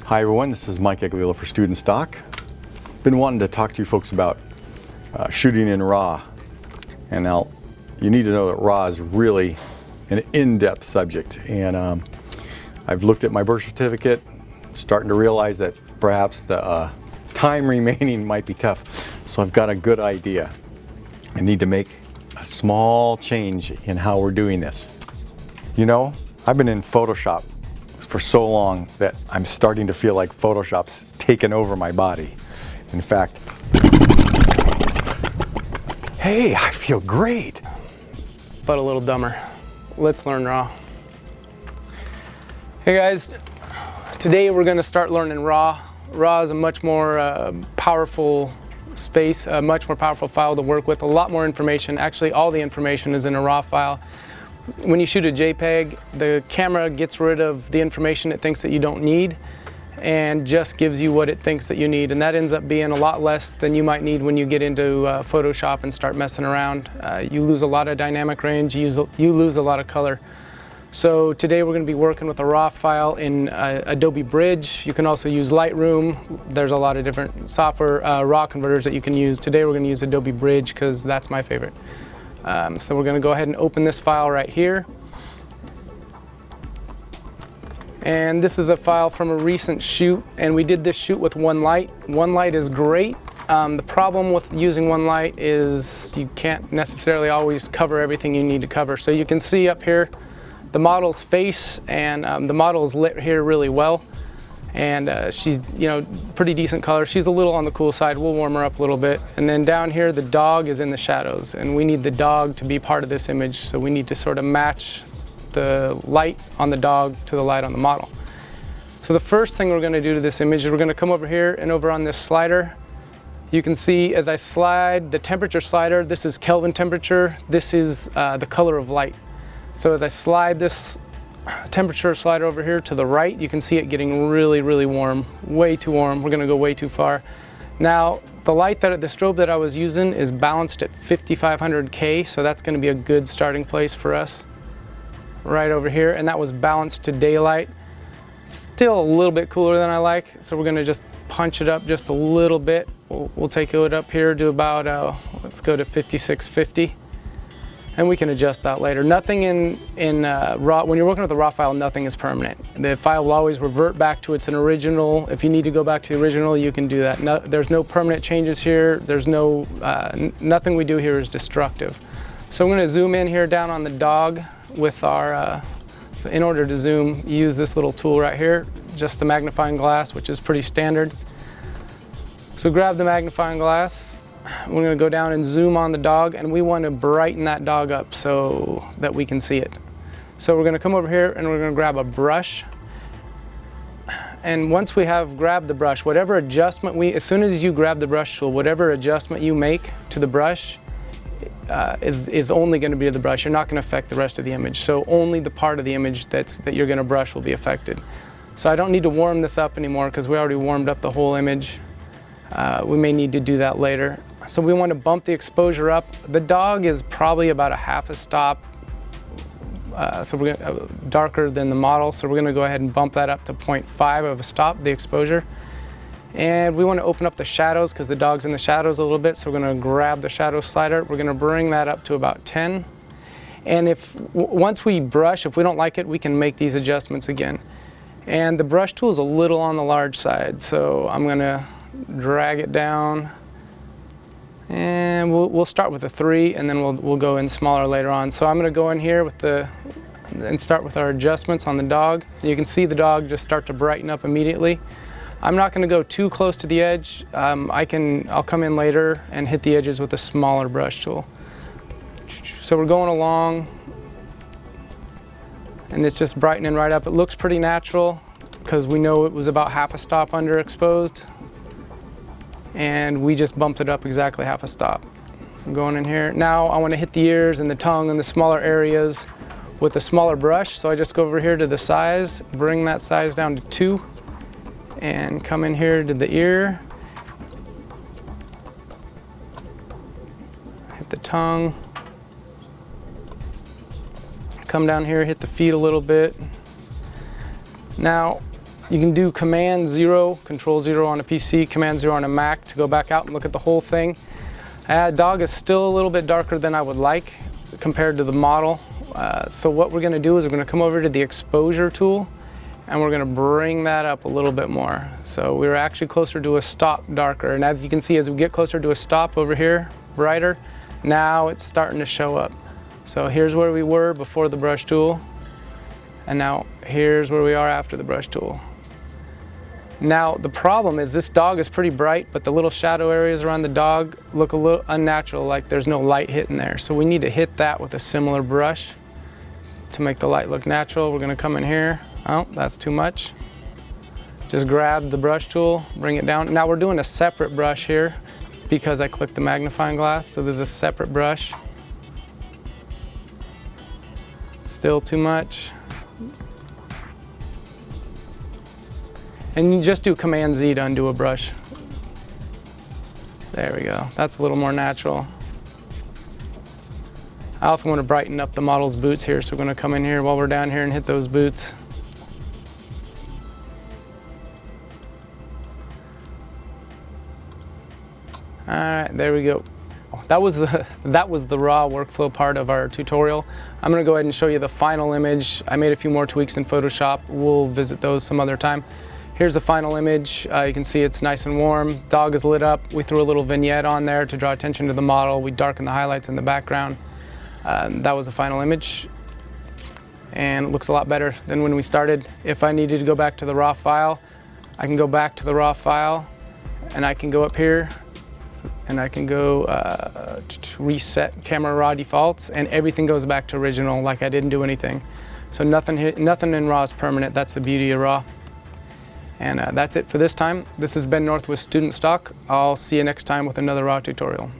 Hi everyone, this is Mike Aguilera for Student Stock. Been wanting to talk to you folks about shooting in RAW. And now you need to know that RAW is really an in-depth subject. And I've looked at my birth certificate, starting to realize that perhaps the time remaining might be tough. So I've got a good idea. I need to make a small change in how we're doing this. You know, I've been in Photoshop for so long that I'm starting to feel like Photoshop's taken over my body. In fact, hey, I feel great. But a little dumber. Let's learn RAW. Hey guys, today we're going to start learning RAW. RAW is a much more powerful space, a much more powerful file to work with, a lot more information. Actually, all the information is in a RAW file. When you shoot a JPEG, the camera gets rid of the information it thinks that you don't need and just gives you what it thinks that you need, and that ends up being a lot less than you might need when you get into Photoshop and start messing around. You lose a lot of dynamic range, you lose a lot of color. So today we're going to be working with a RAW file in Adobe Bridge. You can also use Lightroom. There's a lot of different software RAW converters that you can use. Today we're going to use Adobe Bridge because that's my favorite. So we're going to go ahead and open this file right here. And this is a file from a recent shoot, and we did this shoot with one light. One light is great. The problem with using one light is you can't necessarily always cover everything you need to cover. So you can see up here the model's face, and the model is lit here really well. And she's, you know, pretty decent color. She's a little on the cool side. We'll warm her up a little bit. And then down here, the dog is in the shadows, and we need the dog to be part of this image. So we need to sort of match the light on the dog to the light on the model. So the first thing we're going to do to this image is we're going to come over here, and over on this slider, you can see as I slide the temperature slider, this is Kelvin temperature, this is the color of light. So as I slide this temperature slider over here to the right, you can see it getting really, really warm, way too warm. We're going to go way too far. Now, the light the strobe that I was using is balanced at 5500K, so that's going to be a good starting place for us. Right over here, and that was balanced to daylight. Still a little bit cooler than I like, so we're going to just punch it up just a little bit. We'll take it up here to about, let's go to 5650. And we can adjust that later. Nothing in RAW, when you're working with a RAW file, nothing is permanent. The file will always revert back to its original. If you need to go back to the original, you can do that. No, there's no permanent changes here. There's no, nothing we do here is destructive. So I'm gonna zoom in here down on the dog with our, in order to zoom, use this little tool right here, just the magnifying glass, which is pretty standard. So grab the magnifying glass. We're going to go down and zoom on the dog, and we want to brighten that dog up so that we can see it. So we're going to come over here and we're going to grab a brush. And once we have grabbed the brush, whatever adjustment as soon as you grab the brush tool, whatever adjustment you make to the brush is only going to be to the brush. You're not going to affect the rest of the image. So only the part of the image that you're going to brush will be affected. So I don't need to warm this up anymore because we already warmed up the whole image. We may need to do that later. So we want to bump the exposure up. The dog is probably about a half a stop, so we're darker than the model. So we're going to go ahead and bump that up to 0.5 of a stop, the exposure. And we want to open up the shadows because the dog's in the shadows a little bit. So we're going to grab the shadow slider. We're going to bring that up to about 10. And once we brush, if we don't like it, we can make these adjustments again. And the brush tool is a little on the large side, so I'm going to drag it down, and we'll start with a 3, and then we'll go in smaller later on. So I'm going to go in here and start with our adjustments on the dog. You can see the dog just start to brighten up immediately. I'm not going to go too close to the edge. I'll come in later and hit the edges with a smaller brush tool. So we're going along, and it's just brightening right up. It looks pretty natural because we know it was about half a stop underexposed. And we just bumped it up exactly half a stop. I'm going in here. Now I want to hit the ears and the tongue and the smaller areas with a smaller brush. So I just go over here to the size, bring that size down to 2, and come in here to the ear. Hit the tongue. Come down here, hit the feet a little bit. Now, You can do Command 0, Control 0 on a PC, Command 0 on a Mac to go back out and look at the whole thing. Dog is still a little bit darker than I would like compared to the model. So what we're going to do is we're going to come over to the exposure tool and we're going to bring that up a little bit more. So we're actually closer to a stop darker. And as you can see, as we get closer to a stop over here, brighter, now it's starting to show up. So here's where we were before the brush tool. And now here's where we are after the brush tool. Now the problem is this dog is pretty bright, but the little shadow areas around the dog look a little unnatural, like there's no light hitting there. So we need to hit that with a similar brush to make the light look natural. We're going to come in here. Oh, that's too much. Just grab the brush tool, bring it down. Now we're doing a separate brush here because I clicked the magnifying glass, so there's a separate brush. Still too much. And you just do Command Z to undo a brush. There we go. That's a little more natural. I also want to brighten up the model's boots here, so we're going to come in here while we're down here and hit those boots. All right, there we go. That was the raw workflow part of our tutorial. I'm going to go ahead and show you the final image. I made a few more tweaks in Photoshop. We'll visit those some other time. Here's the final image. You can see it's nice and warm. Dog is lit up. We threw a little vignette on there to draw attention to the model. We darkened the highlights in the background. That was the final image. And it looks a lot better than when we started. If I needed to go back to the raw file, I can go back to the raw file and I can go up here and I can go reset camera raw defaults and everything goes back to original like I didn't do anything. So nothing in raw is permanent. That's the beauty of raw. And that's it for this time. This has been Northwest Student Stock. I'll see you next time with another raw tutorial.